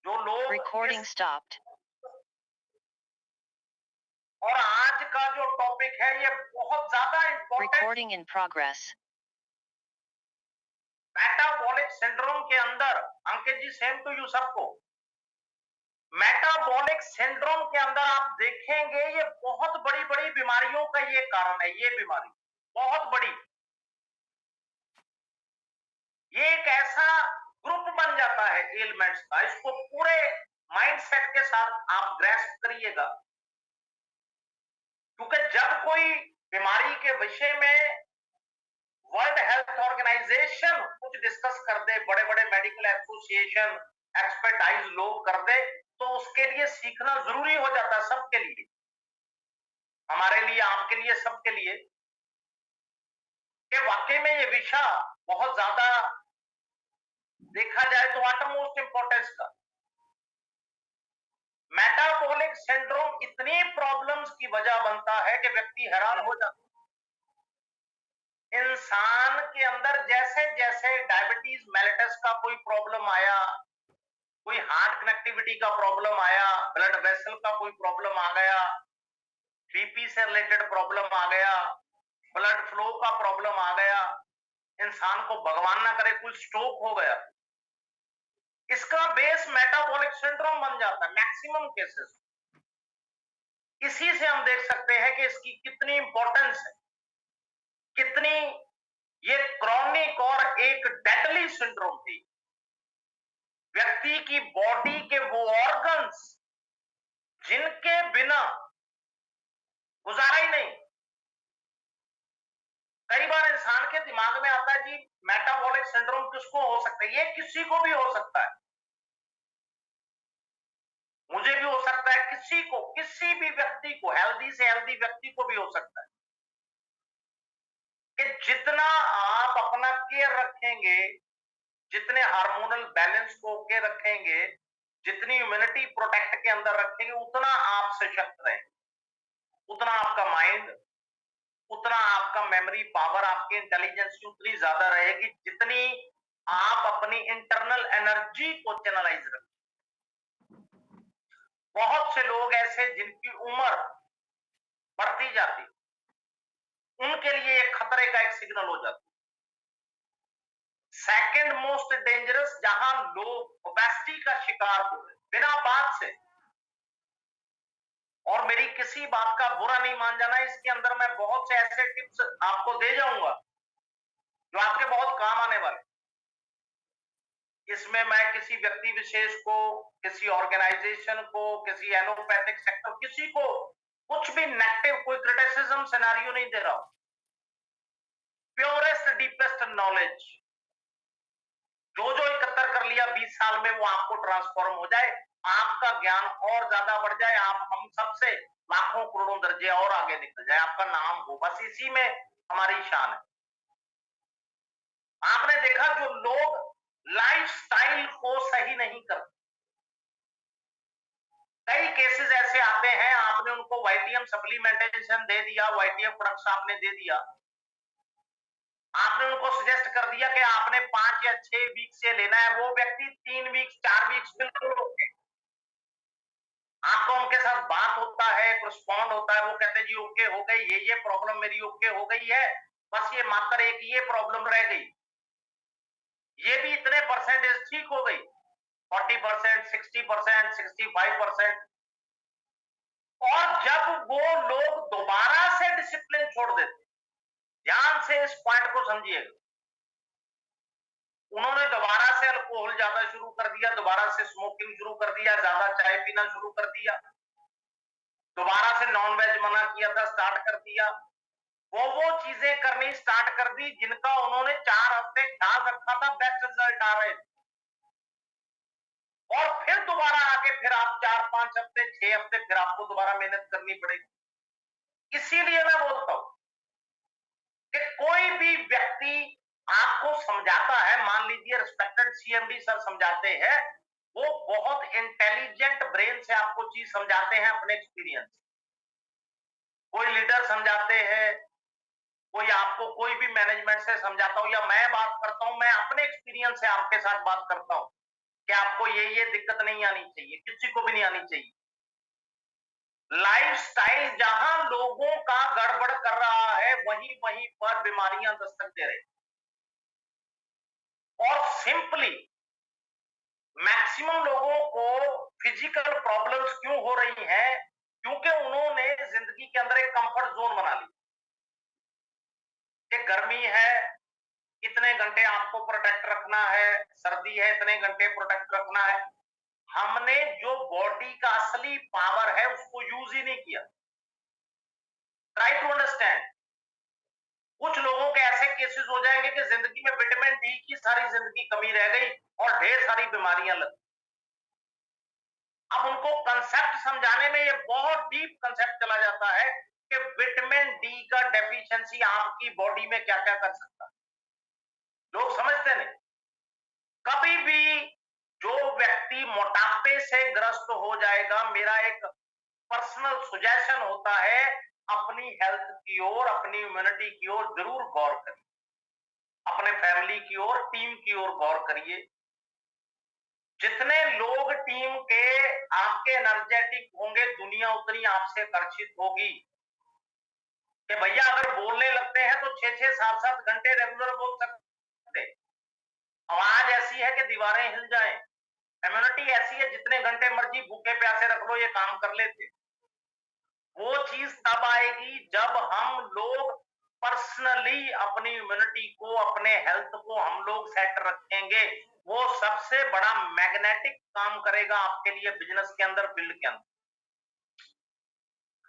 जो लोग Recording stopped. और आज का जो टॉपिक है ये बहुत ज्यादा important. Recording in progress. Metabolic syndrome के अंदर, अंकित जी सेम टू यू सबको, मेटाबॉलिक सिंड्रोम के अंदर आप देखेंगे ये बहुत बड़ी बड़ी बीमारियों का ये कारण है। ये बीमारी बहुत बड़ी, ये एक ऐसा ग्रुप बन जाता है एलिमेंट्स का। इसको पूरे माइंडसेट के साथ आप ग्रैस्प करिएगा, क्योंकि जब कोई बीमारी के विषय में वर्ल्ड हेल्थ ऑर्गेनाइजेशन कुछ डिस्कस कर दे, बड़े बड़े मेडिकल एसोसिएशन एक्सपर्टाइज लोग कर दे, तो उसके लिए सीखना जरूरी हो जाता है सबके लिए, हमारे लिए, आपके लिए, सबके लिए, कि वाकई में ये विषय बहुत ज्यादा देखा जाए तो आटमोस्ट इंपॉर्टेंस का। मेटाबॉलिक सिंड्रोम इतनी प्रॉब्लम्स की वजह बनता है कि व्यक्ति हैरान हो जाता है। इंसान के अंदर जैसे जैसे डायबिटीज मेलिटस का कोई प्रॉब्लम आया, कोई हार्ट कनेक्टिविटी का प्रॉब्लम आया, ब्लड वेसल का कोई प्रॉब्लम आ गया, बीपी से रिलेटेड प्रॉब्लम आ गया, ब्लड फ्लो का प्रॉब्लम आ गया, इंसान को भगवान ना करे कोई स्ट्रोक हो गया, इसका बेस मेटाबॉलिक सिंड्रोम बन जाता है मैक्सिमम केसेस। इसी से हम देख सकते हैं कि इसकी कितनी इंपॉर्टेंस है, कितनी ये क्रॉनिक और एक डेडली सिंड्रोम थी। व्यक्ति की बॉडी के वो ऑर्गन्स जिनके बिना गुजारा ही नहीं। कई बार इंसान के दिमाग में आता है जी मेटाबॉलिक सिंड्रोम किसको हो सकता है, ये किसी को भी हो सकता है, मुझे भी हो सकता है, किसी को, किसी भी व्यक्ति को, हेल्दी से हेल्दी व्यक्ति को भी हो सकता है। कि जितना आप अपना केयर रखेंगे, जितने हार्मोनल बैलेंस को के रखेंगे, जितनी इम्यूनिटी प्रोटेक्ट के अंदर रखेंगे, उतना आप सशक्त रहेंगे, उतना आपका माइंड, उतना आपका मेमोरी पावर, आपकी इंटेलिजेंस उतनी ज्यादा रहेगी जितनी आप अपनी इंटरनल एनर्जी को चैनलाइज रखें। बहुत से लोग ऐसे जिनकी उम्र बढ़ती जाती, उनके लिए एक खतरे का एक सिग्नल हो जाता। सेकंड मोस्ट डेंजरस, जहां लोग ओबेसिटी का शिकार हो रहे बिना बात से, और मेरी किसी बात का बुरा नहीं मान जाना, इसके अंदर मैं बहुत से ऐसे टिप्स आपको दे जाऊंगा जो आपके बहुत काम आने वाले। इसमें मैं किसी व्यक्ति विशेष को, किसी ऑर्गेनाइजेशन को, किसी एलोपैथिक सेक्टर, किसी को कुछ भी नेगेटिव कोई क्रिटिसिज्म सिनेरियो नहीं दे रहा हूं। प्योरेस्ट डीपेस्ट नॉलेज जो जो इकट्ठा कर लिया 20 साल में, वो आपको ट्रांसफॉर्म हो जाए, आपका ज्ञान और ज्यादा बढ़ जाए, आप हम सबसे लाखों करोड़ों दर्जे और आगे निकल जाए, आपका नाम हो, बस इसी में हमारी शान है। आपने देखा जो लोग लाइफस्टाइल को सही नहीं करते, कई केसेस ऐसे आते हैं, आपने उनको वाईटीएम सप्लीमेंटेशन दे दिया, वाईटीएम प्रोडक्ट्स आपने दे दिया, आपने उनको सजेस्ट कर दिया कि आपने 5 या 6 वीक से लेना है, वो व्यक्ति 3 वीक्स 4 वीक्स बिल्कुल ओके, आपका उनके साथ बात होता है, रिस्पॉन्ड होता है, वो कहते हैं जी ओके हो गई, ये प्रॉब्लम मेरी ओके हो गई है, बस ये मात्र एक ये प्रॉब्लम रह गई, ये भी इतने परसेंटेज ठीक हो गई, 40%, 60%, 65%। और जब वो लोग दोबारा से डिसिप्लिन छोड़ देते, ध्यान से इस पॉइंट को समझिएगा, उन्होंने दोबारा से अल्कोहल ज्यादा शुरू कर दिया, दोबारा से स्मोकिंग शुरू कर दिया, ज्यादा चाय पीना शुरू कर दिया, दोबारा से नॉन वेज मना किया था, स्टार्ट कर दिया, वो चीजें करनी स्टार्ट कर दी जिनका उन्होंने 4 हफ्ते ख्याल रखा था, बेस्ट रिजल्ट आ रहे थे, और फिर दोबारा आके फिर आप 4-5 हफ्ते 6 हफ्ते फिर आपको दोबारा मेहनत करनी पड़ेगी। इसीलिए मैं बोलता हूं कि कोई भी व्यक्ति आपको समझाता है, मान लीजिए रिस्पेक्टेड सीएमडी सर समझाते हैं, वो बहुत इंटेलिजेंट ब्रेन से आपको चीज समझाते हैं अपने एक्सपीरियंस। कोई लीडर समझाते हैं, कोई आपको कोई भी मैनेजमेंट से समझाता हूं, या मैं बात करता हूं, मैं अपने एक्सपीरियंस से आपके साथ बात करता हूं कि आपको ये दिक्कत नहीं आनी चाहिए, किसी को भी नहीं आनी चाहिए। लाइफस्टाइल जहां लोगों का गड़बड़ कर रहा है, वहीं वहीं पर बीमारियां दस्तक दे रही। और सिंपली मैक्सिमम लोगों को फिजिकल प्रॉब्लम्स क्यों हो रही हैं? क्योंकि उन्होंने जिंदगी के अंदर एक कंफर्ट जोन बना ली कि गर्मी है, इतने घंटे आपको प्रोटेक्ट रखना है, सर्दी है, इतने घंटे प्रोटेक्ट रखना है। हमने जो बॉडी का असली पावर है उसको यूज ही नहीं किया। Try to understand. कुछ लोगों के ऐसे केसेस हो जाएंगे कि जिंदगी में विटामिन डी की सारी जिंदगी कमी रह गई और ढेर सारी बीमारियां लगी। अब उनको कंसेप्ट समझाने में ये बहुत डीप कंसेप्ट चला जाता है कि विटामिन डी का डेफिशिएंसी आपकी बॉडी में क्या क्या कर सकता है। लोग समझते नहीं। कभी भी जो व्यक्ति मोटापे से ग्रस्त हो जाएगा, मेरा एक पर्सनल सुजेशन होता है, अपनी हेल्थ की ओर, अपनी इम्यूनिटी की ओर जरूर गौर करिए। अपने फैमिली की ओर, टीम की ओर गौर करिए। जितने लोग टीम के आपके एनर्जेटिक होंगे, दुनिया उतनी आपसे आकर्षित होगी। कि भैया अगर बोलने लगते हैं तो 6-6, 7-7 घंटे रेगुलर बोल सकते। आवाज ऐसी है कि दीवारें हिल जाएं। इम्यूनिटी ऐसी है, जितने घंटे मर्जी भूखे प्यासे रख लो, ये काम कर लेते। वो चीज तब आएगी जब हम लोग पर्सनली अपनी इम्यूनिटी को, अपने हेल्थ को हम लोग सेट रखेंगे। वो सबसे बड़ा मैग्नेटिक काम करेगा आपके लिए बिजनेस के अंदर, फील्ड के अंदर।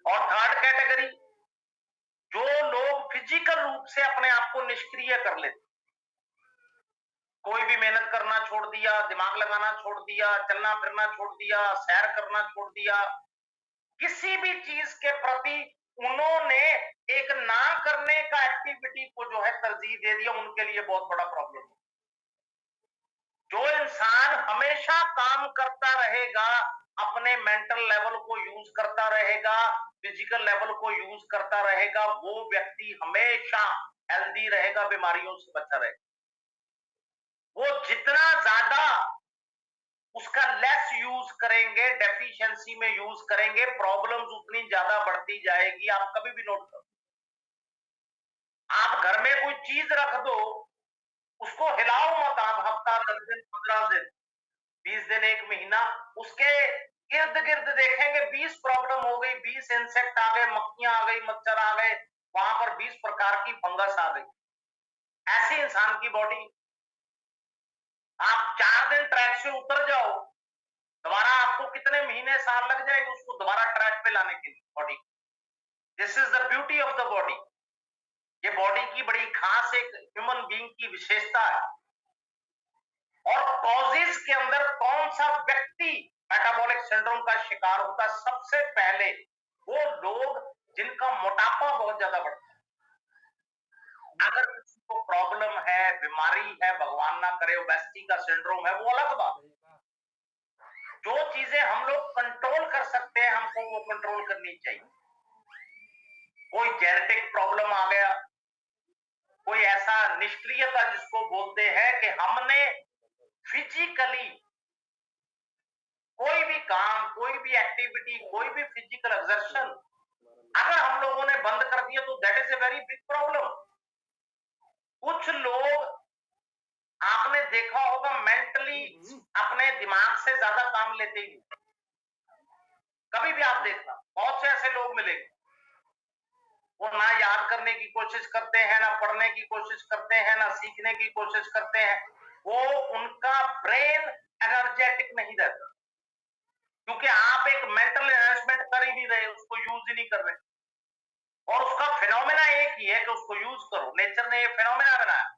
और थर्ड कैटेगरी, जो लोग फिजिकल रूप से अपने आप को निष्क्रिय कर लेते, कोई भी मेहनत करना छोड़ दिया, दिमाग लगाना छोड़ दिया, चलना फिरना छोड़ दिया, सैर करना छोड़ दिया, किसी भी चीज के प्रति उन्होंने एक ना करने का एक्टिविटी को जो है तरजीह दे दिया, उनके लिए बहुत बड़ा प्रॉब्लम है। जो इंसान हमेशा काम करता रहेगा, अपने मेंटल लेवल को यूज करता रहेगा, फिजिकल लेवल को यूज करता रहेगा, वो व्यक्ति हमेशा हेल्दी रहेगा, बीमारियों से बचा रहेगा। वो जितना ज्यादा उसका लेस यूज करेंगे, डेफिशिएंसी में यूज करेंगे, प्रॉब्लम्स उतनी ज्यादा बढ़ती जाएगी। आप कभी भी नोट करो, आप घर में कोई चीज रख दो, उसको हिलाओ मत। आप हफ्ता, 10 दिन, 15 दिन, 20 दिन, 1 महीना, उसके इर्द गिर्द देखेंगे 20 प्रॉब्लम हो गई, 20 इंसेक्ट आ गए, मक्खियां आ गई, मच्छर आ गए, वहां पर 20 प्रकार की फंगस आ गई। ऐसी इंसान की बॉडी। आप 4 दिन ट्रैक से उतर जाओ, दोबारा आपको कितने महीने, साल लग जाएंगे उसको दोबारा ट्रैक पे लाने के लिए body. This is the beauty of the body. ये बॉडी की बड़ी खास एक ह्यूमन बीइंग की विशेषता है। और कॉजेज के अंदर कौन सा व्यक्ति मेटाबॉलिक सिंड्रोम का शिकार होता है? सबसे पहले वो लोग जिनका मोटापा बहुत ज्यादा बढ़ता है। अगर किसी को प्रॉब्लम है, बीमारी है, भगवान ना करे ओबेसिटी का सिंड्रोम है, वो अलग बात। जो चीजें हम लोग कंट्रोल कर सकते हैं, हमको वो कंट्रोल करनी चाहिए। कोई जेनेटिक प्रॉब्लम आ गया, कोई ऐसा निष्क्रियता जिसको बोलते हैं कि हमने फिजिकली कोई भी काम, कोई भी एक्टिविटी, कोई भी फिजिकल एक्सर्शन अगर हम लोगों ने बंद कर दिया तो that is a very big problem. कुछ लोग आपने देखा होगा मेंटली अपने दिमाग से ज्यादा काम लेते ही। कभी भी आप देखना, बहुत से ऐसे लोग मिलेंगे, वो ना याद करने की कोशिश करते हैं, ना पढ़ने की कोशिश करते हैं, ना सीखने की कोशिश करते हैं। वो उनका ब्रेन एनर्जेटिक नहीं रहता, क्योंकि आप एक मेंटल एनहांसमेंट कर ही नहीं रहे, उसको यूज ही नहीं कर रहे। और उसका फिनोमेना एक ही है कि उसको यूज करो। नेचर ने ये फिनोमेना बनाया।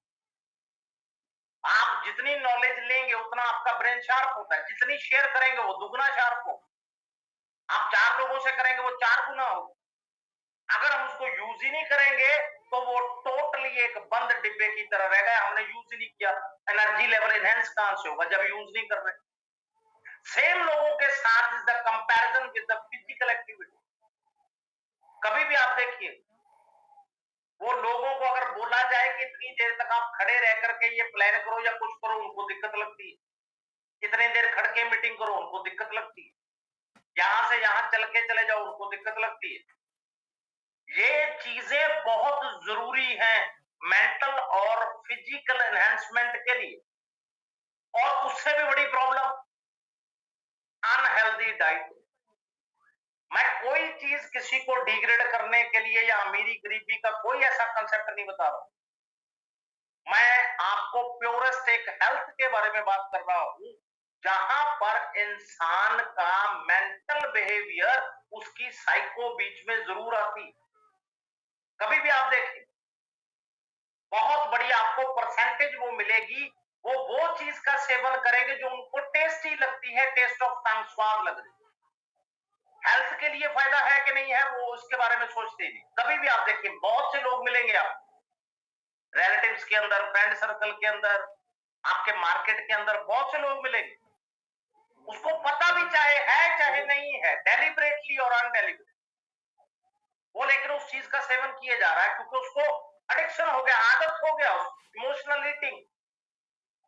आप जितनी नॉलेज लेंगे उतना आपका ब्रेन शार्प होता है, जितनी शेयर करेंगे वो दुगना शार्प हो। आप 4 लोगों से करेंगे वो 4 गुना हो। अगर हम उसको यूज ही नहीं करेंगे तो वो टोटली एक बंद डिब्बे की तरह रह गया, हमने यूज ही नहीं किया। एनर्जी लेवल एनहेंस कहां से होगा जब यूज नहीं कर रहे? सेम लोगों के साथ is the comparison with the physical activity. कभी भी आप देखिए, वो लोगों को अगर बोला जाए कि इतनी देर तक आप खड़े रह करके ये प्लान करो या कुछ करो, उनको दिक्कत लगती है। कितनी देर के मीटिंग करो उनको दिक्कत लगती है, यहां से यहां चल के चले जाओ उनको दिक्कत लगती है। ये चीजें बहुत जरूरी हैं मेंटल और फिजिकल एनहांसमेंट के लिए। और उससे भी बड़ी प्रॉब्लम अनहेल्दी डाइट। मैं कोई चीज किसी को डिग्रेड करने के लिए या अमीरी गरीबी का कोई ऐसा कंसेप्ट नहीं बता रहा हूं। मैं आपको प्योरेस्ट एक हेल्थ के बारे में बात कर रहा हूं, जहां पर इंसान का मेंटल बिहेवियर, उसकी साइको बीच में जरूर आती। कभी भी आप देखें, बहुत बड़ी आपको परसेंटेज वो मिलेगी, वो चीज का सेवन करेंगे जो उनको टेस्टी लगती है, टेस्ट ऑफ टंग, स्वाद लग रही है। हेल्थ के लिए फायदा है कि नहीं है वो उसके बारे में सोचते नहीं। कभी भी आप देखिए, बहुत से लोग मिलेंगे आप रिलेटिव्स के अंदर, फ्रेंड सर्कल के अंदर, आपके मार्केट के अंदर बहुत से लोग मिलेंगे, उसको पता भी चाहे नहीं है, डेलिबरेटली और अनडेलिबरेटली, वो लेकिन उस चीज का सेवन किए जा रहा है क्योंकि उसको एडिक्शन हो गया, आदत हो गया, इमोशनल ईटिंग।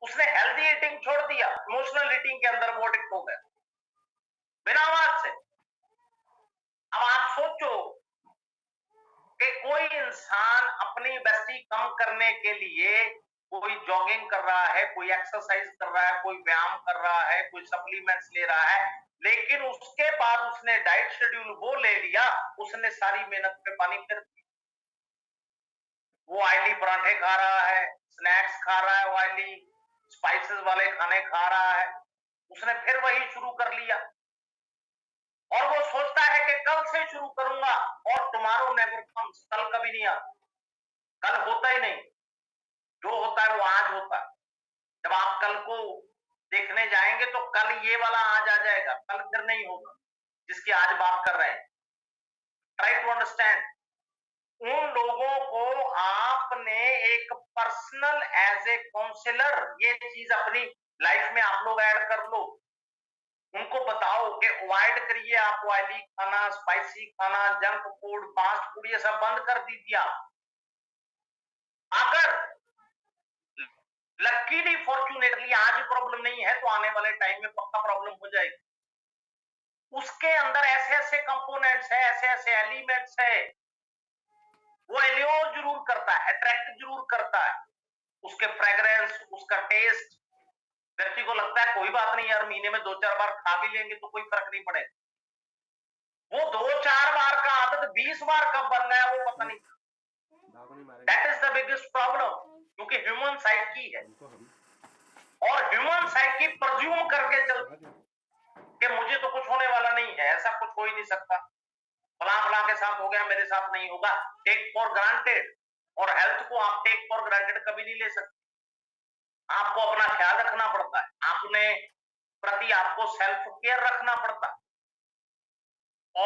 उसने हेल्दी ईटिंग छोड़ दिया, इमोशनल ईटिंग के अंदर वो एडिक्ट हो गया बिना आवाज से। अब आप सोचो कि कोई इंसान अपनी बेस्टी कम करने के लिए कोई जॉगिंग कर रहा है, कोई एक्सरसाइज कर रहा है, कोई व्यायाम कर रहा है, कोई सप्लीमेंट्स ले रहा है, लेकिन उसके बाद उसने डाइट शेड्यूल वो ले लिया, उसने सारी मेहनत पे पानी फिर दिया। वो ऑयली पराठे खा रहा है, स्नैक्स खा रहा है, ऑयली स्पाइसेस वाले खाने खा रहा है, उसने फिर वही शुरू कर लिया और वो सोचता है कि कल से शुरू करूंगा, और टुमारो नेवर कम्स, कल कभी नहीं आता, कल होता ही नहीं। जो होता है वो आज होता है। जब आप कल को देखने जाएंगे तो कल ये वाला आज आ जाएगा, कल फिर नहीं होगा जिसकी आज बात कर रहे हैं। Try to understand. उन लोगों को आपने एक पर्सनल एज ए काउंसलर ये चीज अपनी लाइफ में आप लोग ऐड कर लो। उनको बताओ कि अवॉइड करिए आप ऑयली खाना, स्पाइसी खाना, जंक फूड, फास्ट फूड, ये सब बंद कर दीजिए आप। अगर लकीली फॉर्चुनेटली आज प्रॉब्लम नहीं है तो आने वाले टाइम में पक्का प्रॉब्लम हो जाएगी। उसके अंदर ऐसे ऐसे कंपोनेंट्स है, ऐसे ऐसे एलिमेंट्स है, वो एल्योर जरूर करता है, अट्रैक्ट जरूर करता है। उसके फ्रेग्रेंस, उसका टेस्ट, व्यक्ति को लगता है कोई बात नहीं यार, महीने में 2-4 बार खा भी लेंगे तो कोई फर्क नहीं पड़ेगा। वो 2-4 बार का आदत 20 बार कब बन गया वो पता नहीं। That is the biggest problem, क्योंकि ह्यूमन साइकी है और ह्यूमन साइकी प्रज्यूम करके चलती कि मुझे तो कुछ होने वाला नहीं है, ऐसा कुछ हो ही नहीं सकता, फला फला के साथ हो गया, मेरे साथ नहीं होगा। Take for granted. और हेल्थ को आप टेक फॉर ग्रांटेड कभी नहीं ले सकते। आपको अपना ख्याल रखना पड़ता है, आपने प्रति आपको सेल्फ केयर रखना पड़ता है।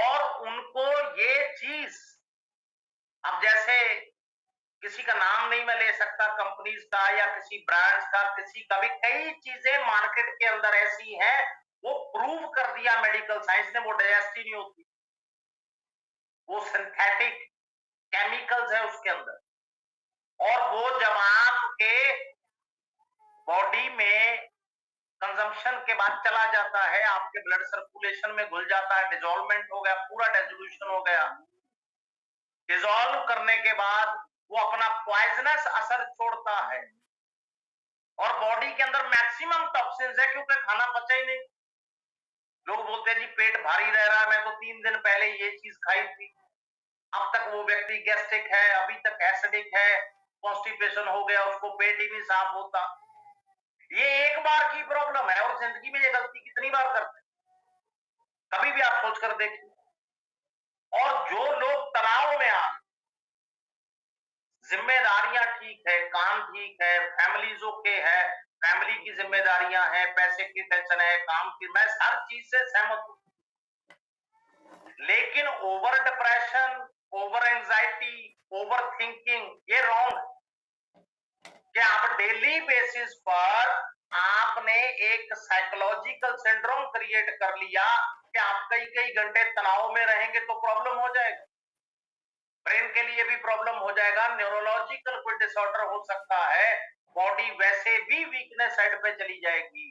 और उनको ये चीज, अब जैसे किसी का नाम नहीं मैं ले सकता, कंपनीज का या किसी ब्रांड्स का, किसी का भी, कई चीजें मार्केट के अंदर ऐसी हैं, वो प्रूव कर दिया मेडिकल साइंस ने, वो डाइजेस्ट नहीं होती, वो सिंथेटिक केमिकल्स है उसके अंदर। और वो जब आपके बॉडी में कंजम्पशन के बाद चला जाता है, आपके ब्लड सर्कुलेशन में घुल जाता है, डिसॉल्वमेंट हो गया, पूरा डिसोल्यूशन हो गया। डिसॉल्व करने के बाद वो अपना पॉइजनस असर छोड़ता है और बॉडी के अंदर मैक्सिमम टॉक्सिन्स है, क्योंकि खाना पचा ही नहीं। लोग बोलते हैं जी पेट भारी रह रहा है, मैं तो 3 दिन पहले ये चीज खाई थी, अब तक वो व्यक्ति गैस्ट्रिक है, अभी तक एसिडिक है, कॉन्स्टिपेशन हो गया, उसको पेट ही नहीं साफ होता। ये एक बार की प्रॉब्लम है और जिंदगी में ये गलती कितनी बार करते हैं, कभी भी आप सोच कर देखिए। और जो लोग तनाव में आ, जिम्मेदारियां ठीक है, काम ठीक है, फैमिलीज ओके है, फैमिली की जिम्मेदारियां हैं, पैसे की टेंशन है, काम की, मैं हर चीज से सहमत हूं, लेकिन over depression, over anxiety, over thinking, ये रॉन्ग है। कि आप डेली बेसिस पर आपने एक साइकोलॉजिकल सिंड्रोम क्रिएट कर लिया कि आप कई कई घंटे तनाव में रहेंगे तो प्रॉब्लम हो जाएगा, ब्रेन के लिए भी प्रॉब्लम हो जाएगा, न्यूरोलॉजिकल कोई डिसऑर्डर हो सकता है, बॉडी वैसे भी वीकनेस साइड पे चली जाएगी,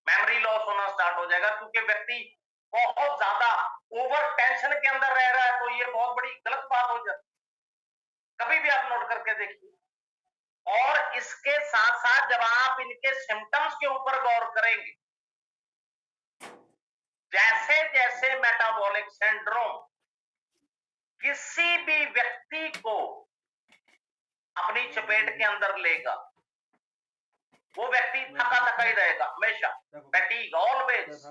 मेमोरी लॉस होना स्टार्ट हो जाएगा, क्योंकि व्यक्ति बहुत ज्यादा ओवर टेंशन के अंदर रह रहा है, तो ये बहुत बड़ी गलत बात हो जाती है। कभी भी आप नोट करके देखिए। और इसके साथ साथ जब आप इनके सिम्टम्स के ऊपर गौर करेंगे, जैसे जैसे मेटाबॉलिक सिंड्रोम किसी भी व्यक्ति को अपनी चपेट के अंदर लेगा, वो व्यक्ति थका थका ही रहेगा हमेशा, फैटीग ऑलवेज,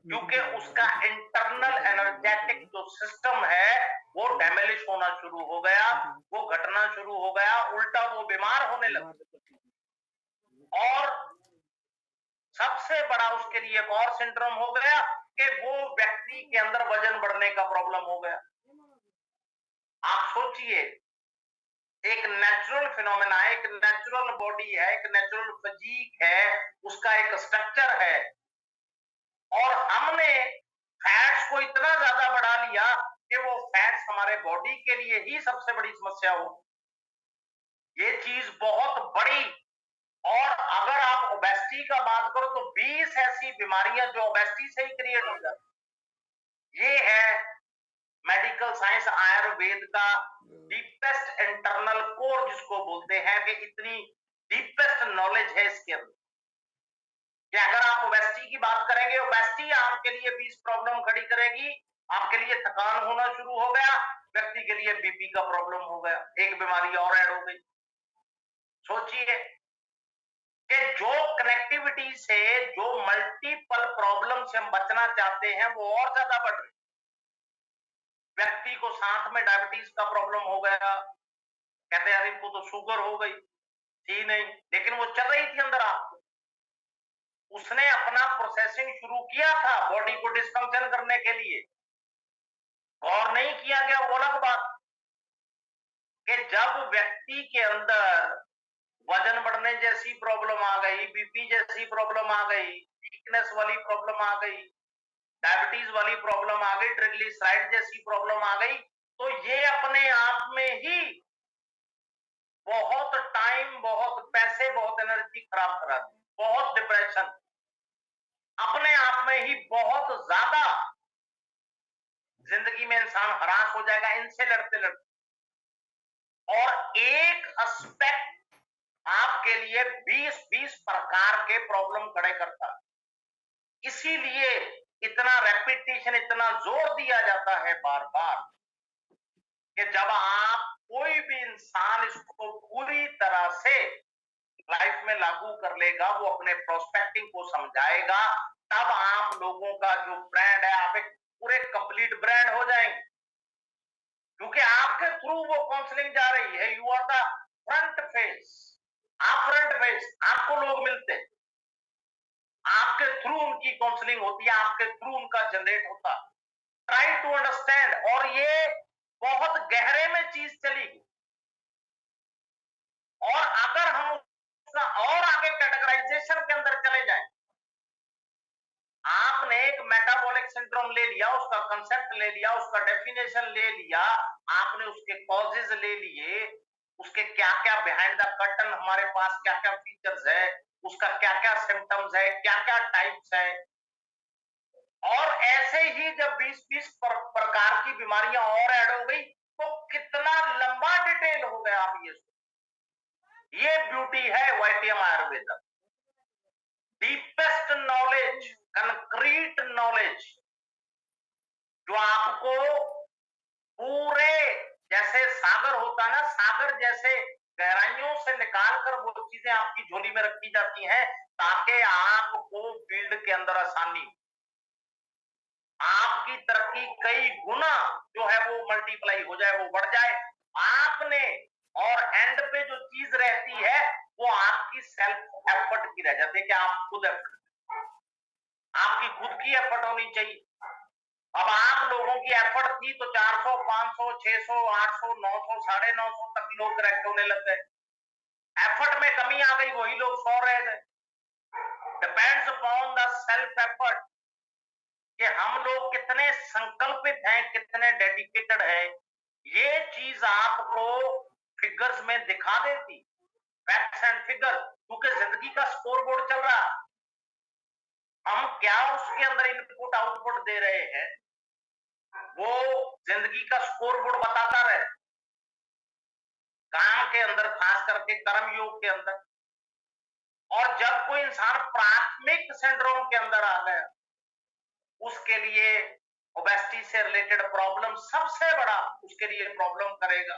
क्योंकि उसका इंटरनल एनर्जेटिक जो सिस्टम है वो डैमेज होना शुरू हो गया, वो घटना शुरू हो गया, उल्टा वो बीमार होने लगा। और सबसे बड़ा उसके लिए एक और सिंड्रोम हो गया कि वो व्यक्ति के अंदर वजन बढ़ने का प्रॉब्लम हो गया। आप सोचिए, एक नेचुरल फिनोमेना है, एक नेचुरल बॉडी है, एक नेचुरल फिजिक है, उसका एक स्ट्रक्चर है, और हमने फैट्स को इतना ज्यादा बढ़ा लिया कि वो फैट्स हमारे बॉडी के लिए ही सबसे बड़ी समस्या हो। ये चीज बहुत बड़ी। और अगर आप ओबेसिटी का बात करो तो 20 ऐसी बीमारियां जो ओबेसिटी से ही क्रिएट हो जाती। ये है मेडिकल साइंस आयुर्वेद का डीपेस्ट इंटरनल कोर, जिसको बोलते हैं, कि इतनी डीपेस्ट नॉलेज है इसके अंदर कि अगर आप ओबेसिटी की बात करेंगे, ओबेसिटी आपके लिए 20 प्रॉब्लम खड़ी करेगी। आपके लिए थकान होना शुरू हो गया, व्यक्ति के लिए बीपी का प्रॉब्लम हो गया, एक बीमारी और ऐड हो गई। सोचिए कि जो कनेक्टिविटी से, जो मल्टीपल प्रॉब्लम से हम बचना चाहते हैं, वो और ज्यादा बढ़ रही। व्यक्ति को साथ में डायबिटीज का प्रॉब्लम हो गया, कहते यार इनको तो शुगर हो गई, थी नहीं, लेकिन वो चल रही थी अंदर आपको। उसने अपना प्रोसेसिंग शुरू किया था बॉडी को डिस्फंक्शन करने के लिए, गौर नहीं किया गया। वो अलग बात कि जब व्यक्ति के अंदर वजन बढ़ने जैसी प्रॉब्लम आ गई, बीपी जैसी प्रॉब्लम आ गई, वीकनेस वाली प्रॉब्लम आ गई, डायबिटीज वाली प्रॉब्लम आ गई, ट्रिग्लिसराइड जैसी प्रॉब्लम आ गई, तो ये अपने आप में ही बहुत टाइम, बहुत पैसे, बहुत एनर्जी खराब करा दी, बहुत डिप्रेशन, अपने आप में ही बहुत ज्यादा जिंदगी में इंसान हरास हो जाएगा इनसे लड़ते लड़ते। और एक एस्पेक्ट आपके लिए 20-20 प्रकार के प्रॉब्लम खड़े करता है। इसीलिए इतना रेपिटेशन, इतना जोर दिया जाता है बार बार कि जब आप कोई भी इंसान इसको पूरी तरह से लाइफ में लागू कर लेगा, वो अपने प्रोस्पेक्टिंग को समझाएगा, तब आप लोगों का जो ब्रांड है, आप एक पूरे कंप्लीट ब्रांड हो जाएंगे, क्योंकि आपके थ्रू वो काउंसलिंग जा रही है। You are the front face, आप फ्रंट फेस, आपको लोग मिलते हैं, आपके थ्रू उनकी काउंसलिंग होती है, आपके थ्रू उनका जनरेट होता। Try to understand. और ये बहुत गहरे में चीज चली, और अगर हम उसका और आगे कैटेगराइजेशन के अंदर चले जाएं, आपने एक मेटाबॉलिक सिंड्रोम ले लिया, उसका कंसेप्ट ले लिया, उसका डेफिनेशन ले लिया, आपने उसके कॉजेज ले लिए, उसके क्या क्या बिहाइंड द कर्टन हमारे पास क्या क्या फीचर्स है, उसका क्या क्या सिम्टम्स है, क्या क्या टाइप्स है। और ऐसे ही जब 20-20 प्रकार की बीमारियां और ऐड हो गई, तो कितना लंबा डिटेल हो गया। आप ये ब्यूटी है YTM Ayurveda, deepest knowledge, concrete knowledge, जो आपको पूरे, जैसे सागर होता है ना, सागर जैसे गहराइयों से निकालकर वो चीजें आपकी झोली में रखी जाती हैं, ताकि आपको फील्ड के अंदर आसानी हो, आपकी तरक्की कई गुना जो है वो मल्टीप्लाई हो जाए, वो बढ़ जाए। आपने, और एंड पे जो चीज रहती है वो आपकी सेल्फ एफर्ट की रह जाती है, कि आप खुद एफर्ट, आपकी खुद की एफर्ट होनी चाहिए। अब आप लोगों की एफर्ट थी तो 400, 500, 600, 800, 900, 950 तक लोग करेक्ट होने लग गए। एफर्ट में कमी आ गई, वही लोग 100 रह गए। Depends upon the self effort, कि हम लोग कितने संकल्पित हैं, कितने डेडिकेटेड हैं। ये चीज आपको फिगर्स में दिखा देती, फैक्ट्स एंड फिगर, क्योंकि जिंदगी का स्कोर बोर्ड चल रहा है। हम क्या उसके अंदर इनपुट आउटपुट दे रहे हैं, वो जिंदगी का स्कोर बोर्ड बताता रहे। काम के अंदर, खास करके कर्म योग के अंदर। और जब कोई इंसान प्राथमिक सिंड्रोम के अंदर आ गया, उसके लिए ओबेसिटी से रिलेटेड प्रॉब्लम सबसे बड़ा उसके लिए प्रॉब्लम करेगा।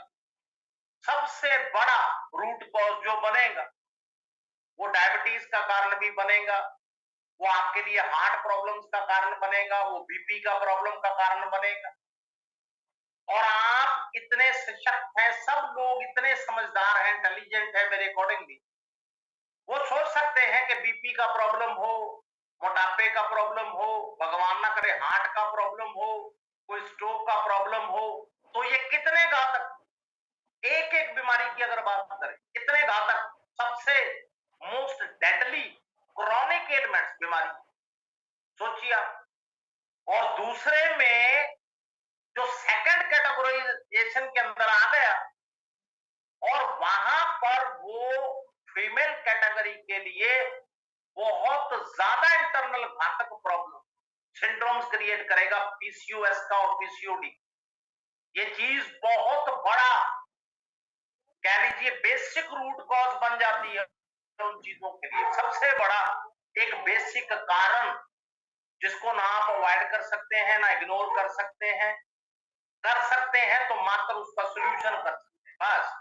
सबसे बड़ा रूट कॉज जो बनेगा वो डायबिटीज का कारण भी बनेगा, वो आपके लिए हार्ट प्रॉब्लम्स का कारण बनेगा, वो बीपी का प्रॉब्लम का कारण बनेगा। और आप इतने सशक्त हैं, सब लोग इतने समझदार हैं, इंटेलिजेंट है मेरे अकॉर्डिंगली, वो सोच सकते हैं कि बीपी का प्रॉब्लम हो, मोटापे का प्रॉब्लम हो, भगवान ना करे हार्ट का प्रॉब्लम हो, कोई स्ट्रोक का प्रॉब्लम हो, तो ये कितने घातक, एक एक बीमारी की अगर बात करें कितने घातक, सबसे मोस्ट डेडली क्रॉनिक एलिमेंट्स बीमारी, सोचिए आप। और दूसरे में जो सेकंड कैटेगराइजेशन के अंदर आ गया, और वहां पर वो फीमेल कैटेगरी के लिए बहुत ज्यादा इंटरनल घातक प्रॉब्लम सिंड्रोम्स क्रिएट करेगा, पीसीओएस का और पीसीओडी। ये चीज बहुत बड़ा, कह लीजिए बेसिक रूट कॉज बन जाती है उन चीजों के लिए। सबसे बड़ा एक बेसिक कारण जिसको ना आप अवॉइड कर सकते हैं, ना इग्नोर कर सकते हैं, कर सकते हैं तो मात्र उसका सोल्यूशन कर सकते हैं बस।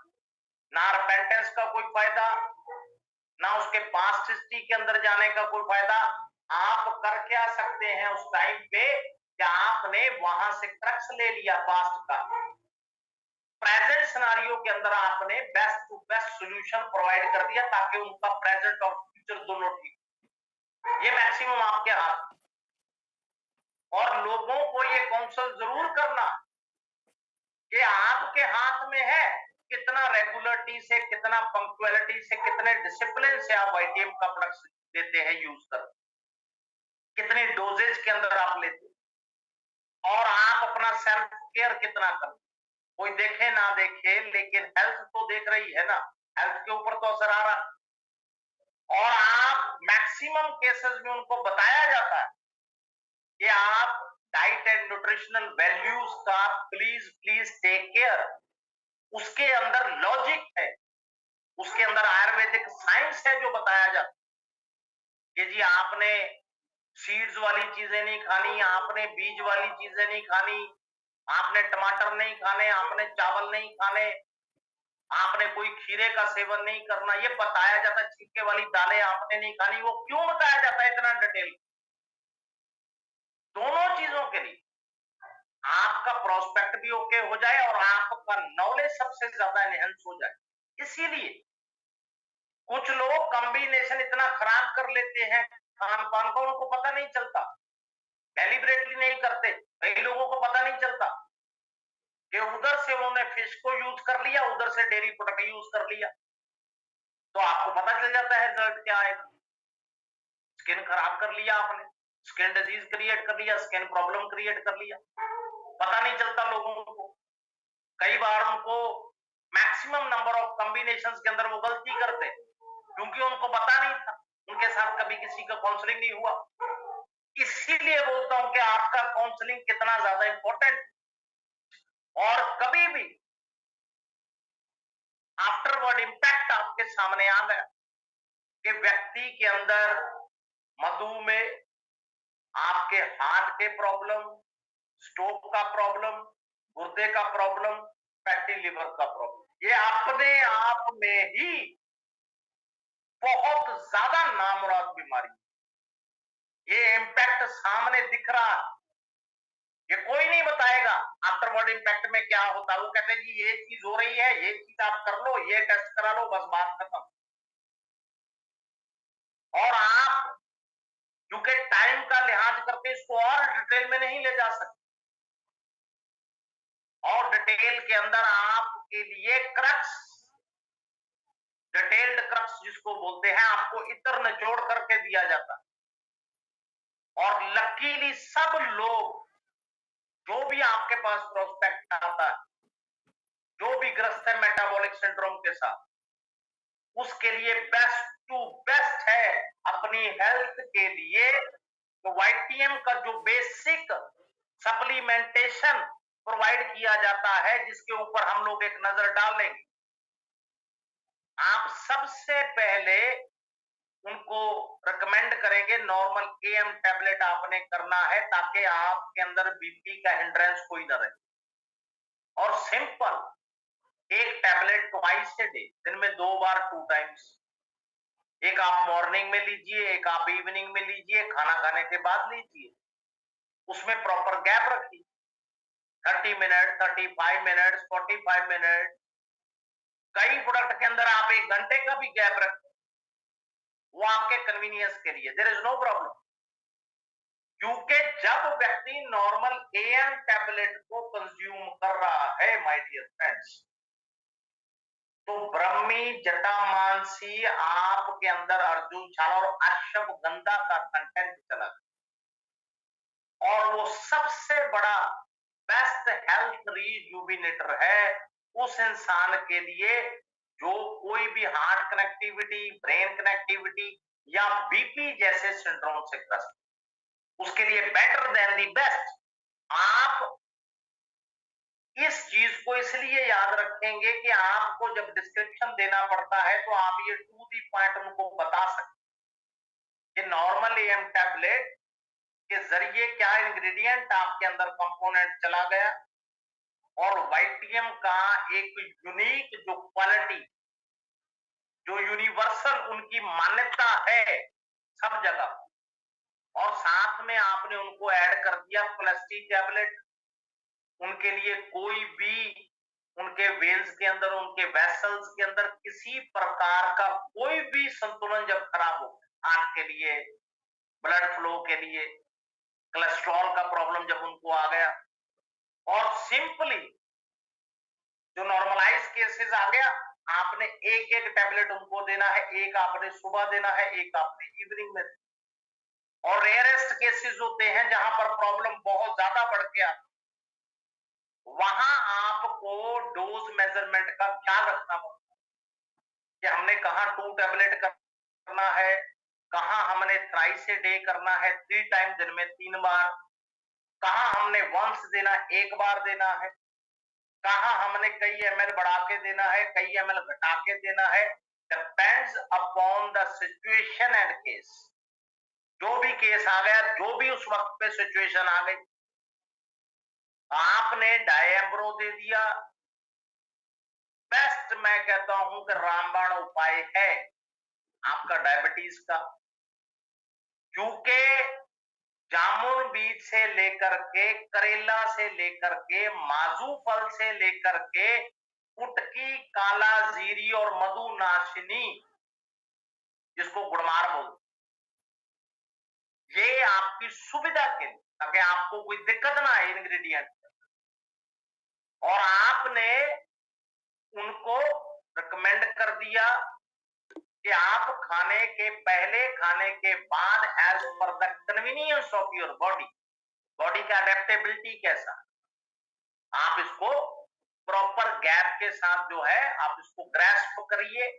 ना रिपेंटेंस का कोई फायदा, ना उसके पास्ट हिस्ट्री के अंदर जाने का कोई फायदा। आप कर क्या सकते हैं उस टाइम पे कि आपने वहां से क्रक्स ले लिया पास्ट का, प्रेजेंट सिनारियो के अंदर आपने best to best solution provide कर दिया ताकि उनका प्रेजेंट और फ्यूचर दोनों ठीक। ये मैक्सिमम आपके हाथ, और लोगों को ये काउंसल जरूर करना कि आपके हाथ में है कितना रेगुलरिटी से, कितना पंक्चुअलिटी से, कितने डिसिप्लिन से आप वाईटीएम का प्रोडक्ट देते हैं, यूज कर कितने डोजेज के अंदर आप लेते, और आप अपना सेल्फ केयर कितना करते। कोई देखे ना देखे लेकिन हेल्थ तो देख रही है ना, हेल्थ के ऊपर तो असर आ रहा। और आप मैक्सिमम केसेस में उनको बताया जाता है कि आप डाइट एंड न्यूट्रिशनल वैल्यूज का प्लीज प्लीज टेक केयर। उसके अंदर लॉजिक है, उसके अंदर आयुर्वेदिक साइंस है जो बताया जाता है कि जी आपने सीड्स वाली चीजें नहीं खानी, आपने बीज वाली चीजें नहीं खानी, आपने टमाटर नहीं खाने, आपने चावल नहीं खाने, आपने कोई खीरे का सेवन नहीं करना। ये बताया जाता है, छिलके वाली दालें आपने नहीं खानी। वो क्यों बताया जाता है इतना डिटेल? दोनों चीजों के लिए आपका प्रोस्पेक्ट भी ओके हो जाए और आपका नॉलेज सबसे ज्यादा एनहेंस हो जाए। इसीलिए कुछ लोग कॉम्बिनेशन इतना खराब कर लेते हैं खान पान का, उनको पता नहीं चलता, डेलिबरेटली नहीं करते। कई लोगों को पता नहीं चलता कि उधर से उन्होंने फिश को यूज कर लिया, उधर से डेयरी प्रोडक्ट यूज कर लिया, तो आपको पता चल जाता है रिजल्ट क्या आएगा। स्किन खराब कर लिया आपने, स्किन डिजीज क्रिएट कर लिया, स्किन प्रॉब्लम क्रिएट कर लिया, पता नहीं चलता लोगों को। कई बार उनको मैक्सिमम नंबर ऑफ कॉम्बिनेशंस के अंदर वो गलती करते क्योंकि उनको पता नहीं था, उनके साथ कभी किसी का काउंसलिंग नहीं हुआ। इसीलिए बोलता हूं कि आपका काउंसलिंग कितना ज्यादा इंपॉर्टेंट। और कभी भी आफ्टरवर्ड इंपैक्ट आपके सामने आ गया कि व्यक्ति के अंदर मधुमेह, आपके हार्ट के प्रॉब्लम, स्ट्रोक का प्रॉब्लम, गुर्दे का प्रॉब्लम, फैटी लिवर का प्रॉब्लम, ये अपने आप में ही बहुत ज्यादा नामुराद बीमारी, ये इंपैक्ट सामने दिख रहा है। ये कोई नहीं बताएगा आफ्टरवर्ड इंपैक्ट में क्या होता है। वो कहते हैं जी ये चीज हो रही है, ये चीज आप कर लो, ये टेस्ट करा लो, बस बात खत्म। और आप क्योंकि टाइम का लिहाज करके इसको और डिटेल में नहीं ले जा सकते, और डिटेल के अंदर आपके लिए क्रक्स, डिटेल्ड क्रक्स जिसको बोलते हैं, आपको इतर निचोड़ करके दिया जाता है। और लकीली सब लोग, जो भी आपके पास प्रोस्पेक्ट आता है, जो भी ग्रस्त है मेटाबॉलिक सिंड्रोम के साथ, उसके लिए बेस्ट टू बेस्ट है अपनी हेल्थ के लिए तो YTM का जो बेसिक सप्लीमेंटेशन प्रोवाइड किया जाता है, जिसके ऊपर हम लोग एक नजर डालेंगे। आप सबसे पहले उनको रिकमेंड करेंगे नॉर्मल AM टैबलेट आपने करना है, ताकि आपके अंदर बीपी का हिंड्रेंस कोई ना रहे। और सिंपल एक टैबलेट ट्वाइस ए डे, दिन में 2 बार 2 टाइम्स, एक आप मॉर्निंग में लीजिए, एक आप इवनिंग में लीजिए, खाना खाने के बाद लीजिए। उसमें प्रॉपर गैप रखिए, 30 मिनट, 35 मिनट, 45 मिनट। कई प्रोडक्ट के अंदर आप 1 घंटे का भी गैप रखें, वो आपके कन्वीनियंस के लिए, देयर इज नो प्रॉब्लम। क्योंकि जब व्यक्ति नॉर्मल AM टैबलेट को कंज्यूम कर रहा है माय डियर फ्रेंड्स, तो ब्रह्मी जटामांसी आपके अंदर अर्जुन छाला और अश्वगंधा का कंटेंट चला गया। और वो सबसे बड़ा बेस्ट हेल्थ रिजुविनेटर है उस इंसान के लिए जो कोई भी हार्ट कनेक्टिविटी, ब्रेन कनेक्टिविटी या बीपी जैसे सिंड्रोम से ग्रस्त, उसके लिए बेटर देन दी बेस्ट। आप इस चीज को इसलिए याद रखेंगे कि आपको जब डिस्क्रिप्शन देना पड़ता है तो आप ये टू दी पॉइंट उनको बता सकते कि नॉर्मल AM टैबलेट के जरिए क्या इंग्रेडिएंट आपके अंदर कंपोनेंट चला गया, और YTM का एक यूनिक जो क्वालिटी, जो यूनिवर्सल उनकी मान्यता है सब जगह। और साथ में आपने उनको ऐड कर दिया प्लस्टी टैबलेट। उनके लिए कोई भी उनके वेल्स के अंदर, उनके वेसल्स के अंदर किसी प्रकार का कोई भी संतुलन जब खराब हो, हार्ट के लिए, ब्लड फ्लो के लिए, कोलेस्ट्रॉल का प्रॉब्लम जब उनको आ गया, और सिंपली जो नॉर्मलाइज केसेस आ गया, आपने एक एक टैबलेट उनको देना है, एक आपने सुबह देना है, एक आपने इवनिंग में। और रेयरेस्ट केसेस होते हैं जहां पर प्रॉब्लम बहुत ज्यादा बढ़ के आती, वहां आपको डोज मेजरमेंट का ख्याल रखना पड़ता है कि हमने कहा 2 टैबलेट करना है, कहा हमने थ्राइस ए डे करना है, 3 टाइम, दिन में 3 बार, कहा हमने वंस देना, 1 बार देना है, कहा हमने कई ml बढ़ा के देना है, कई ml घटा के देना है। Depends upon the situation and case. जो भी केस आ गया, जो भी उस वक्त पे सिचुएशन आ गई, आपने डायम्ब्रो दे दिया, बेस्ट मैं कहता हूं कि रामबाण उपाय है आपका डायबिटीज का। क्योंकि जामुन बीज से लेकर के, करेला से लेकर के, माजू फल से लेकर के, कुटकी, काला जीरी और मधुनाशिनी, जिसको गुड़मार बोलते, ये आपकी सुविधा के लिए, ताकि आपको कोई दिक्कत ना आए इंग्रेडिएंट। और आपने उनको रिकमेंड कर दिया कि आप खाने के पहले, खाने के बाद, as per the convenience of your body, body का अडेप्टेबिलिटी कैसा, आप इसको प्रॉपर गैप के साथ जो है आप इसको ग्रैस्प करिए,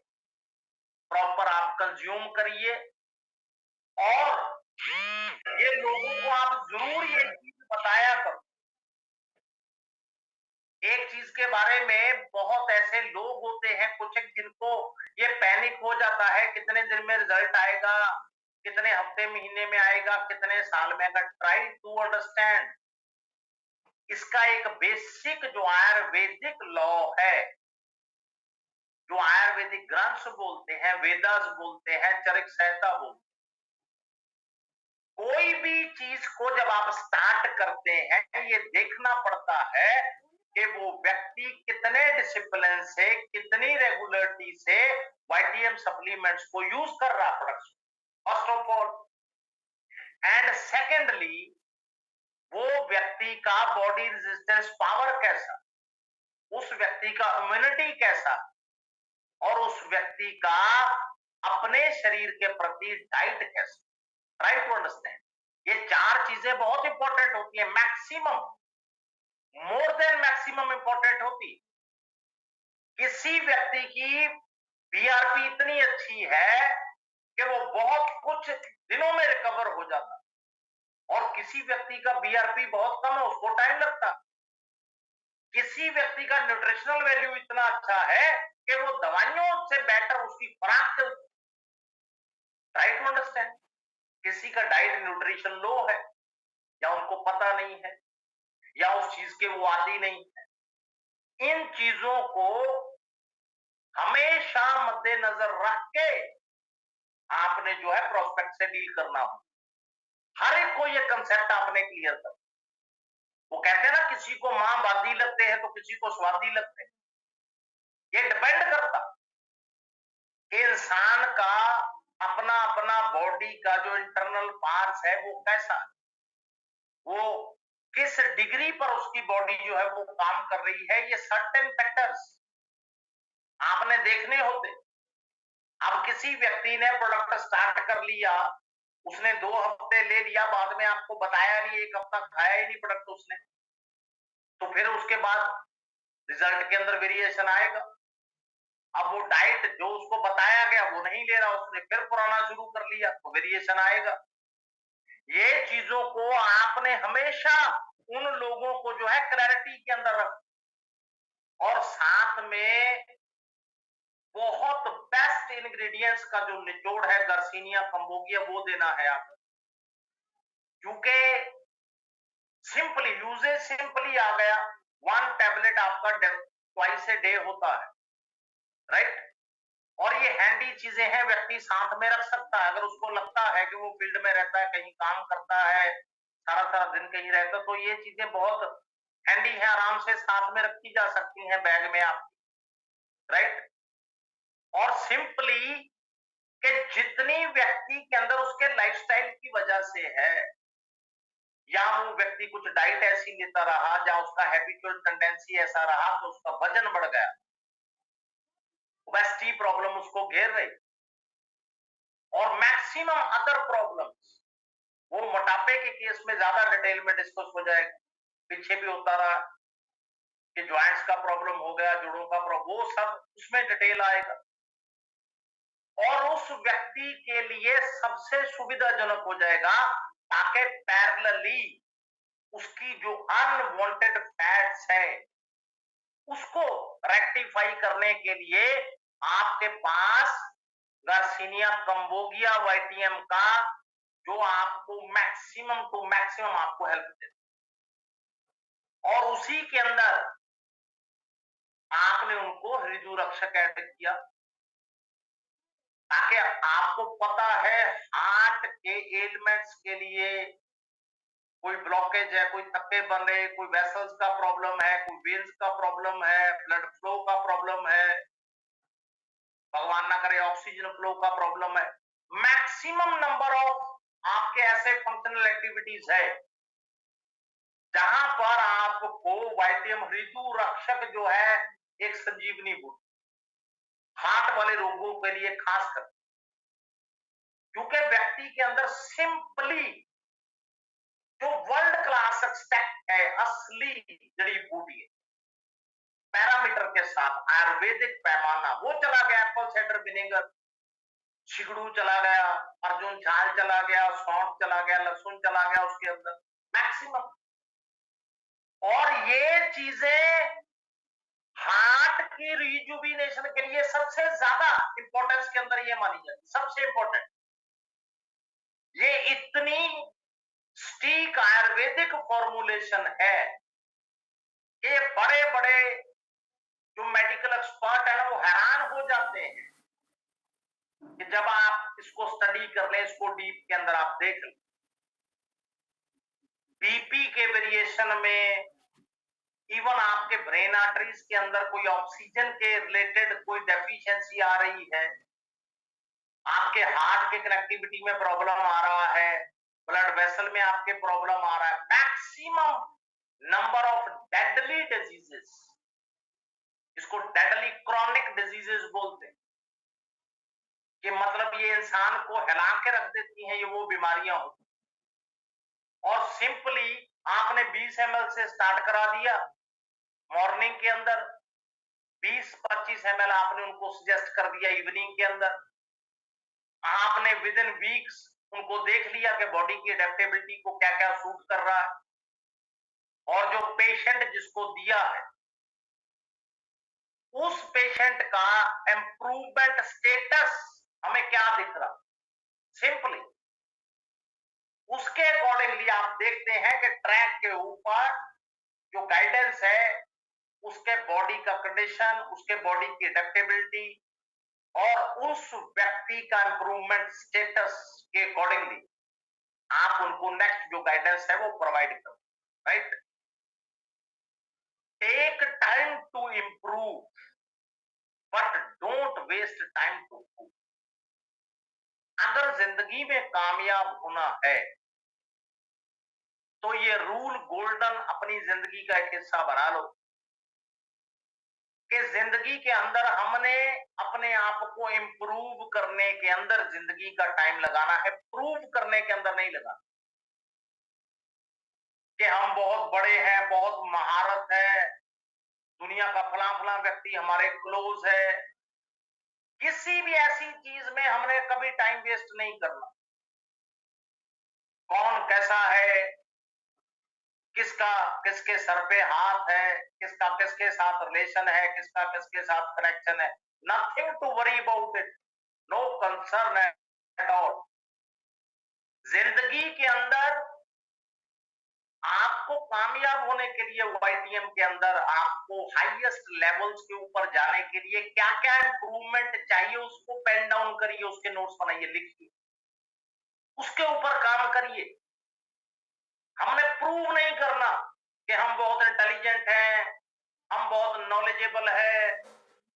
प्रॉपर आप कंज्यूम करिए। और ये लोगों को आप जरूर ये चीज बताया करो। एक चीज के बारे में बहुत ऐसे लोग होते हैं कुछ, जिनको ये पैनिक हो जाता है कितने दिन में रिजल्ट आएगा, कितने हफ्ते महीने में आएगा, कितने साल में आएगा। ट्राई टू अंडरस्टैंड, इसका एक बेसिक जो आयुर्वेदिक लॉ है, जो आयुर्वेदिक ग्रंथ बोलते हैं, वेदास बोलते हैं, चरक संहिता बोलते हैं, कोई भी चीज को जब आप स्टार्ट करते हैं, ये देखना पड़ता है कि वो व्यक्ति कितने डिसिप्लिन से, कितनी रेगुलरिटी से YTM सप्लीमेंट्स को यूज कर रहा है products, first of all. And secondly, वो व्यक्ति का बॉडी रेजिस्टेंस पावर कैसा, उस व्यक्ति का इम्यूनिटी कैसा, और उस व्यक्ति का अपने शरीर के प्रति डाइट कैसा। ट्राई टू अंडरस्टैंड, ये 4 चीजें बहुत इंपॉर्टेंट होती है, maximum, more than maximum important होती। किसी व्यक्ति की BRP इतनी अच्छी है कि वो बहुत कुछ दिनों में रिकवर हो जाता, और किसी व्यक्ति का बीआरपी बहुत कम है, उसको टाइम लगता। किसी व्यक्ति का न्यूट्रिशनल वैल्यू इतना अच्छा है कि वो दवाइयों से बेटर उसकी खुराक से। Try to understand. किसी का डाइट न्यूट्रिशन लो है, या उनको पता नहीं है, या उस चीज के वो आदी नहीं है। इन चीजों को हमेशा मद्देनजर रख के आपने जो है प्रोस्पेक्ट से डील करना हो। हर एक को ये कंसेप्ट आपने क्लियर कर। वो कहते हैं ना, किसी को मां बादी लगते हैं तो किसी को स्वादी लगते हैं। ये डिपेंड करता कि इंसान का अपना अपना बॉडी का जो इंटरनल पार्ट्स है वो कैसा है, वो किस डिग्री पर उसकी बॉडी जो है वो काम कर रही है। ये सर्टेन फैक्टर्स आपने देखने होते। अब किसी व्यक्ति ने प्रोडक्ट स्टार्ट कर लिया, उसने 2 हफ्ते ले लिया, बाद में आपको बताया नहीं, 1 हफ्ता खाया ही नहीं प्रोडक्ट उसने, तो फिर उसके बाद रिजल्ट के अंदर वेरिएशन आएगा। अब वो डाइट जो उसको बताया गया वो नहीं ले रहा, उसने फिर पुराना शुरू कर लिया, तो वेरिएशन आएगा। ये चीजों को आपने हमेशा उन लोगों को जो है क्लैरिटी के अंदर रख, और साथ में बहुत बेस्ट इंग्रेडिएंट्स का जो निचोड़ है गर्सिनिया कंबोगिया वो देना है आप। क्योंकि सिंपली यूजेज सिंपली आ गया, 1 टैबलेट आपका ट्वाइस ए डे होता है, राइट। और ये हैंडी चीजें हैं, व्यक्ति साथ में रख सकता है। अगर उसको लगता है कि वो फील्ड में रहता है, कहीं काम करता है, सारा सारा दिन कहीं रहता, तो ये चीजें बहुत हैंडी है, आराम से साथ में रखी जा सकती हैं बैग में आप, राइट। और सिंपली कि जितनी व्यक्ति के अंदर उसके लाइफस्टाइल की वजह से है, या वो व्यक्ति कुछ डाइट ऐसी लेता रहा, या उसका हैबिचुअल टेंडेंसी ऐसा रहा तो उसका वजन बढ़ गया, ओबेसिटी प्रॉब्लम उसको घेर रही, और मैक्सिमम अदर प्रॉब्लम्स, वो मोटापे के केस में ज्यादा डिटेल में डिस्कस हो जाएगा। पीछे भी होता रहा कि ज्वाइंट्स का प्रॉब्लम हो गया, जोड़ों का प्रॉब्लम, वो सब उसमें डिटेल आएगा। और उस व्यक्ति के लिए सबसे सुविधाजनक हो जाएगा, ताकि पैरेलली उसकी जो अनवांटेड फैट्स है उसको रेक्टिफाई करने के लिए आपके पास गार्सिनिया कंबोगिया वाइटियम का, जो आपको मैक्सिमम टू मैक्सिमम आपको हेल्प देता। और उसी के अंदर आपने उनको हृदय रक्षक ऐड किया, ताकि आपको पता है हार्ट के एलिमेंट्स के लिए कोई ब्लॉकेज है, कोई थक्के बन रहे, कोई वेसल्स का प्रॉब्लम है, कोई वेन्स का प्रॉब्लम है, ब्लड फ्लो का प्रॉब्लम है, भगवान ना करे ऑक्सीजन फ्लो का प्रॉब्लम है। मैक्सिमम नंबर ऑफ आपके ऐसे फंक्शनल एक्टिविटीज है जहां पर आपको वाइटियम हृदय रक्षक जो है एक संजीवनी बूटी, हार्ट वाले रोगों के लिए खासकर, क्योंकि व्यक्ति के अंदर सिंपली जो वर्ल्ड क्लास एक्सट्रैक्ट है, असली जड़ी बूटी है, पैरामीटर के साथ आयुर्वेदिक पैमाना, वो चला गया। एप्पल साइडर विनेगर, सिगड़ू चला गया, अर्जुन छाल चला गया, सौंठ चला गया, लहसुन चला गया उसके अंदर मैक्सिमम। और ये चीजें हार्ट की रिजुविनेशन के लिए सबसे ज्यादा इंपॉर्टेंस के अंदर ये मानी जाती, सबसे इंपॉर्टेंट। ये इतनी स्टीक आयुर्वेदिक फॉर्मुलेशन है कि बड़े बड़े जो मेडिकल एक्सपर्ट है ना, वो हैरान हो जाते हैं कि जब आप इसको स्टडी कर ले, इसको डीप के अंदर आप देख लें। बीपी के वेरिएशन में, इवन आपके ब्रेन आर्टरीज के अंदर कोई ऑक्सीजन के रिलेटेड कोई डेफिशिएंसी आ रही है, आपके हार्ट के कनेक्टिविटी में प्रॉब्लम आ रहा है, ब्लड वेसल में आपके प्रॉब्लम आ रहा है, maximum number of deadly diseases, इसको डेडली क्रॉनिक डिजीजेस बोलते हैं, कि मतलब ये इंसान को हिला के रख देती हैं, ये वो बीमारियां होती। और सिंपली आपने 20 ml से स्टार्ट करा दिया मॉर्निंग के अंदर, 20-25 ml आपने उनको सजेस्ट कर दिया इवनिंग के अंदर, आपने विद इन वीक्स उनको देख लिया कि बॉडी की एडेप्टेबिलिटी को क्या क्या सूट कर रहा है, और जो पेशेंट जिसको दिया है उस पेशेंट का इंप्रूवमेंट स्टेटस हमें क्या दिख रहा, सिंपली उसके अकॉर्डिंगली आप देखते हैं कि ट्रैक के ऊपर जो गाइडेंस है उसके बॉडी का कंडीशन, उसके बॉडी की एडेप्टेबिलिटी और उस व्यक्ति का इंप्रूवमेंट स्टेटस के अकॉर्डिंगली आप उनको नेक्स्ट जो गाइडेंस है वो प्रोवाइड करो, right. Take time to improve but don't waste time to prove. अगर जिंदगी में कामयाब होना है तो ये रूल गोल्डन अपनी जिंदगी का एक हिस्सा बना लो कि जिंदगी के अंदर हमने अपने आप को इंप्रूव करने के अंदर जिंदगी का टाइम लगाना है, प्रूव करने के अंदर नहीं लगाना कि हम बहुत बड़े हैं, बहुत महारत है, दुनिया का फला फला व्यक्ति हमारे क्लोज है। किसी भी ऐसी चीज में हमने कभी टाइम वेस्ट नहीं करना। कौन कैसा है, किसका किसके सर पे हाथ है, किसका किसके साथ रिलेशन है, किसका किसके साथ कनेक्शन है, nothing to worry about it, no concern at all. जिंदगी के अंदर आपको कामयाब होने के लिए वाईटीएम के अंदर आपको हाईएस्ट लेवल्स के ऊपर जाने के लिए क्या क्या इंप्रूवमेंट चाहिए उसको पेन डाउन करिए, उसके नोट्स बनाइए, लिखिए, उसके ऊपर काम करिए। हमने प्रूव नहीं करना कि हम बहुत इंटेलिजेंट हैं, हम बहुत नॉलेजेबल है,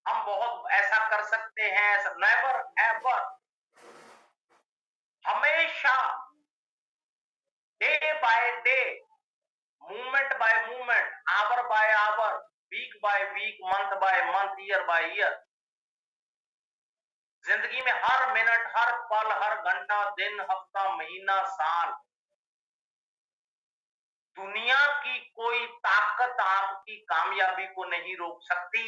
हम बहुत ऐसा कर सकते हैं, ऐसा नेवर एवर। हमेशा day by day, movement by movement, hour by hour, week by week, month by month, year by year, जिंदगी में हर मिनट, हर पल, हर घंटा, दिन, हफ्ता, महीना, साल, दुनिया की कोई ताकत आपकी कामयाबी को नहीं रोक सकती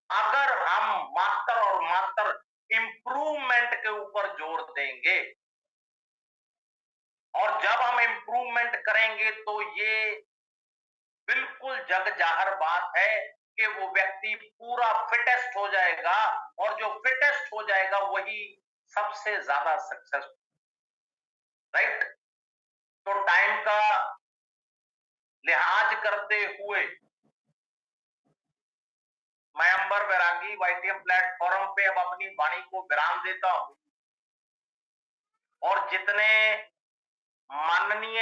अगर हम मात्र और मात्र इंप्रूवमेंट के ऊपर जोर देंगे। और जब हम इंप्रूवमेंट करेंगे तो ये बिल्कुल जग जाहिर बात है कि वो व्यक्ति पूरा फिटेस्ट हो जाएगा, और जो फिटेस्ट हो जाएगा वही सबसे ज्यादा सक्सेस, राइट। तो टाइम का लिहाज करते हुए मैं अंबर वैरागी वाईटीएम प्लेटफॉर्म पे अब अपनी वाणी को विराम देता हूं, और जितने माननीय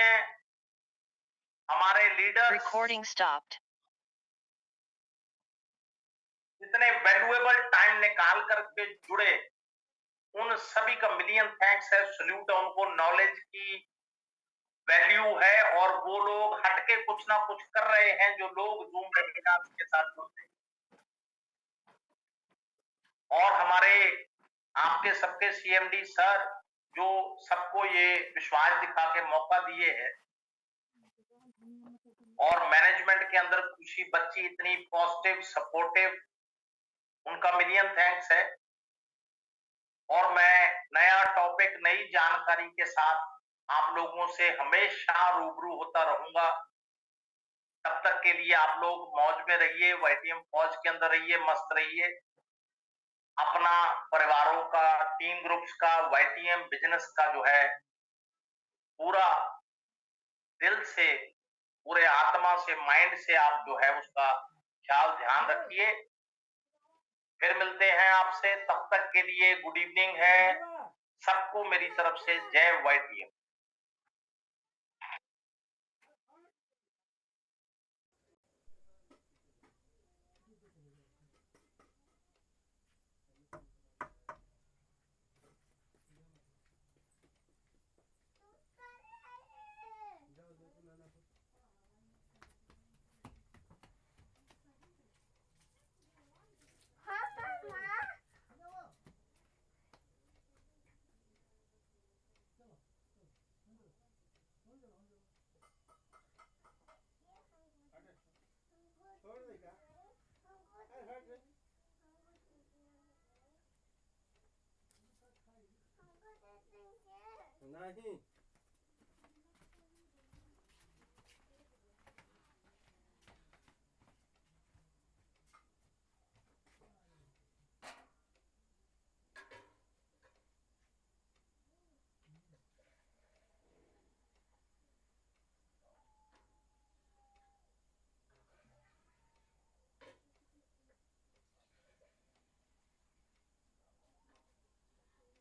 हमारे लीडर्स, Recording stopped. जितने वैल्यूएबल टाइम निकाल करके जुड़े, उन सभी का मिलियन थैंक्स है, सल्यूट है उनको। नॉलेज की वैल्यू है और वो लोग हटके कुछ ना कुछ कर रहे हैं, जो लोग जूम वेबिनार के साथ जुड़ते हैं। और हमारे आपके सबके सीएमडी सर जो सबको ये विश्वास दिखा के मौका दिए हैं, और मैनेजमेंट के अंदर खुशी बच्ची इतनी पॉजिटिव सपोर्टिव, उनका मिलियन थैंक्स है। और मैं नया टॉपिक, नई जानकारी के साथ आप लोगों से हमेशा रूबरू होता रहूंगा। तब तक के लिए आप लोग मौज में रहिए, वाईटीएम फौज के अंदर रहिए, मस्त रहिए, अपना परिवारों का, टीम ग्रुप्स का, वाईटीएम बिजनेस का जो है पूरा दिल से, पूरे आत्मा से, माइंड से आप जो है उसका ख्याल ध्यान रखिए। फिर मिलते हैं आपसे, तब तक के लिए गुड इवनिंग है सबको मेरी तरफ से। जय वाईटीएम। ना नहीं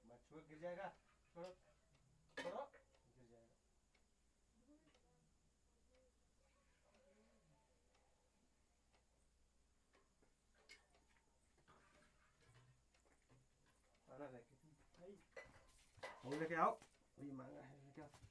मत छुओ, गिर जाएगा। छोड़ो छोड़ो, गिर जाएगा। आना लेके, वो लेके आओ, ये मांगा है, लेके आओ।